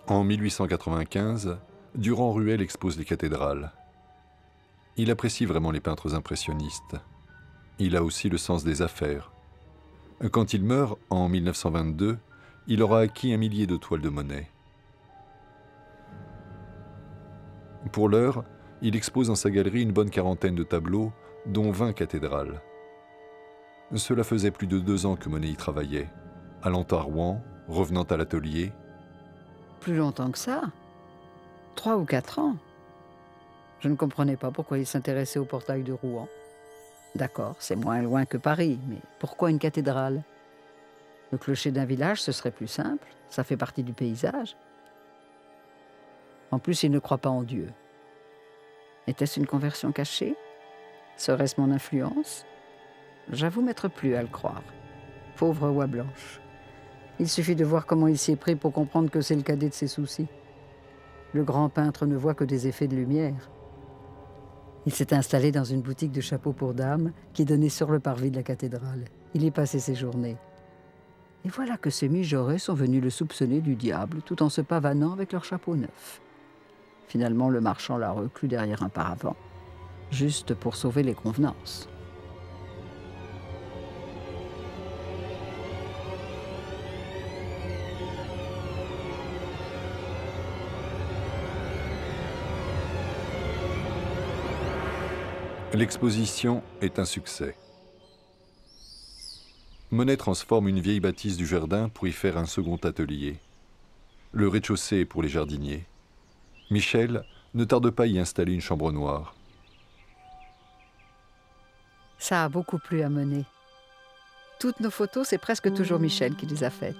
En 1895, Durand-Ruel expose les cathédrales. Il apprécie vraiment les peintres impressionnistes. Il a aussi le sens des affaires. Quand il meurt, en 1922, il aura acquis 1 millier de toiles de Monet. Pour l'heure, il expose dans sa galerie une bonne quarantaine de tableaux, dont 20 cathédrales. Cela faisait plus de 2 ans que Monet y travaillait, allant à Rouen, revenant à l'atelier. Plus longtemps que ça. 3 ou 4 ans. Je ne comprenais pas pourquoi il s'intéressait au portail de Rouen. D'accord, c'est moins loin que Paris, mais pourquoi une cathédrale? Le clocher d'un village, ce serait plus simple. Ça fait partie du paysage. En plus, il ne croit pas en Dieu. Était-ce une conversion cachée? Serait-ce mon influence? J'avoue m'être plus à le croire. Pauvre oie blanche. Il suffit de voir comment il s'y est pris pour comprendre que c'est le cadet de ses soucis. Le grand peintre ne voit que des effets de lumière. Il s'est installé dans une boutique de chapeaux pour dames qui donnait sur le parvis de la cathédrale. Il y passait ses journées. Et voilà que ces mijaurets sont venus le soupçonner du diable tout en se pavanant avec leurs chapeaux neufs. Finalement, le marchand l'a reclus derrière un paravent, juste pour sauver les convenances. L'exposition est un succès. Monet transforme une vieille bâtisse du jardin pour y faire un second atelier. Le rez-de-chaussée est pour les jardiniers. Michel ne tarde pas à y installer une chambre noire. Ça a beaucoup plu à Monet. Toutes nos photos, c'est presque toujours Michel qui les a faites.